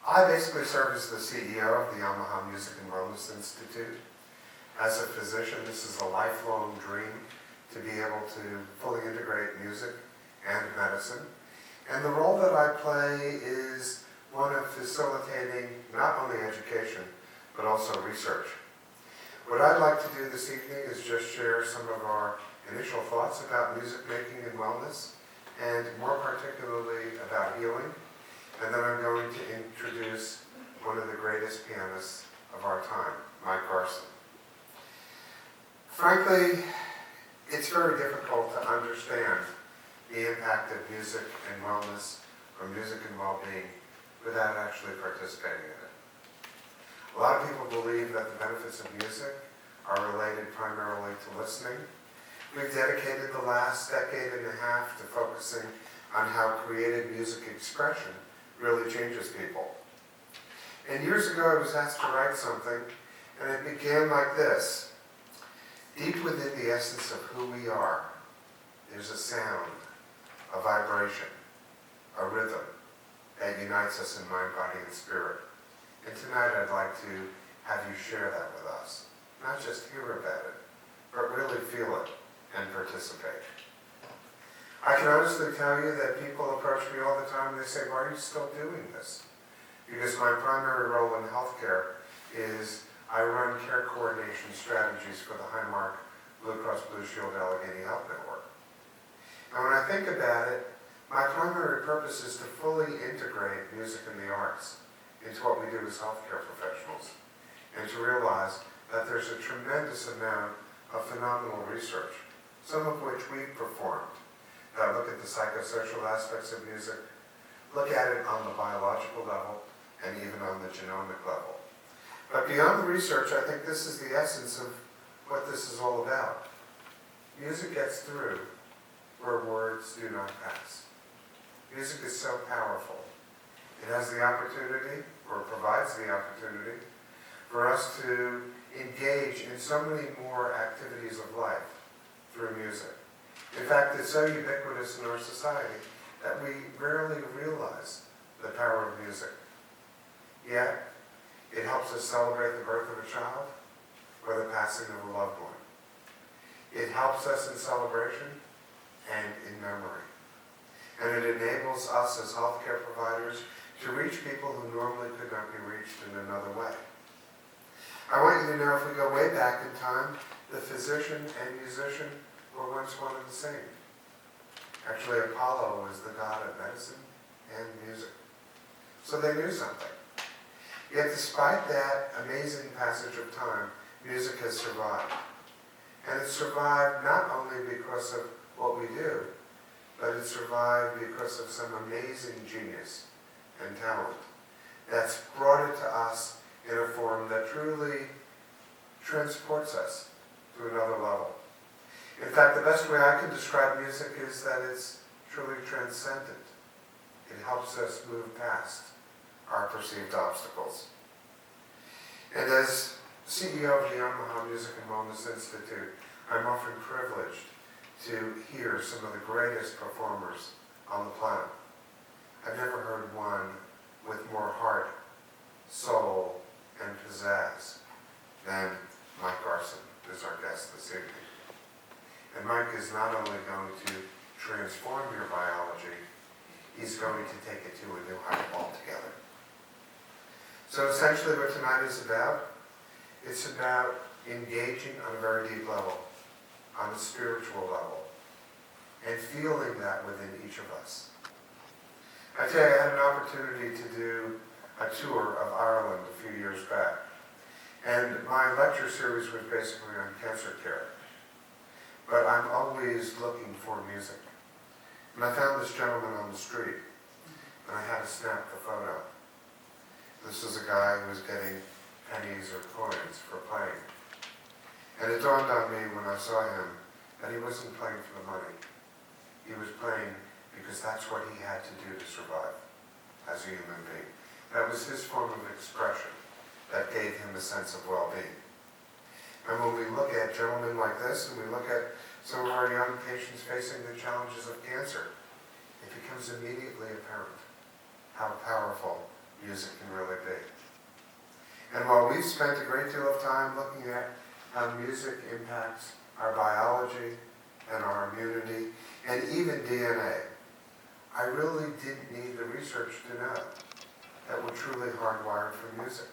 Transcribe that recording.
I basically serve as the CEO of the Omaha Music and Wellness Institute. As a physician, this is a lifelong dream to be able to fully integrate music and medicine. And the role that I play is one of facilitating not only education, but also research. What I'd like to do this evening is just share some of our initial thoughts about music making and wellness, and more particularly about healing. And then I'm going to introduce one of the greatest pianists of our time, Mike Garson. Frankly, it's very difficult to understand the impact of music and wellness, or music and well-being, without actually participating in it. A lot of people believe that the benefits of music are related primarily to listening. We've dedicated the last decade and a half to focusing on how creative music expression really changes people. And years ago I was asked to write something, and it began like this. Deep within the essence of who we are, there's a sound, a vibration, a rhythm that unites us in mind, body, and spirit. And tonight I'd like to have you share that with us. Not just hear about it, but really feel it and participate. I can honestly tell you that people approach me all the time and they say, why are you still doing this? Because my primary role in healthcare is I run care coordination strategies for the Highmark Blue Cross Blue Shield Allegheny Health Network. And when I think about it, my primary purpose is to fully integrate music and the arts into what we do as healthcare professionals, and to realize that there's a tremendous amount of phenomenal research, some of which we've performed, that look at the psychosocial aspects of music, look at it on the biological level, and even on the genomic level. But beyond the research, I think this is the essence of what this is all about. Music gets through where words do not pass. Music is so powerful. It has the opportunity, or provides the opportunity, for us to engage in so many more activities of life through music. In fact, it's so ubiquitous in our society that we rarely realize the power of music. Yet, it helps us celebrate the birth of a child or the passing of a loved one. It helps us in celebration and in memory. And it enables us as healthcare providers to reach people who normally could not be reached in another way. I want you to know, if we go way back in time, the physician and musician were once one and the same. Actually, Apollo was the god of medicine and music. So they knew something. Yet despite that amazing passage of time, music has survived. And it's survived not only because of what we do, but it survived because of some amazing genius and talent that's brought it to us in a form that truly transports us to another level. In fact, the best way I can describe music is that it's truly transcendent. It helps us move past our perceived obstacles. And as CEO of the Omaha Music and Wellness Institute, I'm often privileged to hear some of the greatest performers on the planet. I've never heard one with more heart, soul, and pizzazz than Mike Garson, who's our guest this evening. And Mike is not only going to transform your biology, he's going to take it to a new height altogether. So essentially what tonight is about, it's about engaging on a very deep level, on a spiritual level, and feeling that within each of us. I tell you, I had an opportunity to do a tour of Ireland a few years back. And my lecture series was basically on cancer care. But I'm always looking for music. And I found this gentleman on the street, and I had to snap the photo. This was a guy who was getting pennies or coins for playing. And it dawned on me when I saw him that he wasn't playing for the money. He was playing because that's what he had to do to survive as a human being. That was his form of expression that gave him a sense of well-being. And when we look at gentlemen like this, and we look at some of our young patients facing the challenges of cancer, it becomes immediately apparent how powerful music can really While we've spent a great deal of time looking at how music impacts our biology and our immunity, and even DNA, I really didn't need the research to know that we're truly hardwired for music.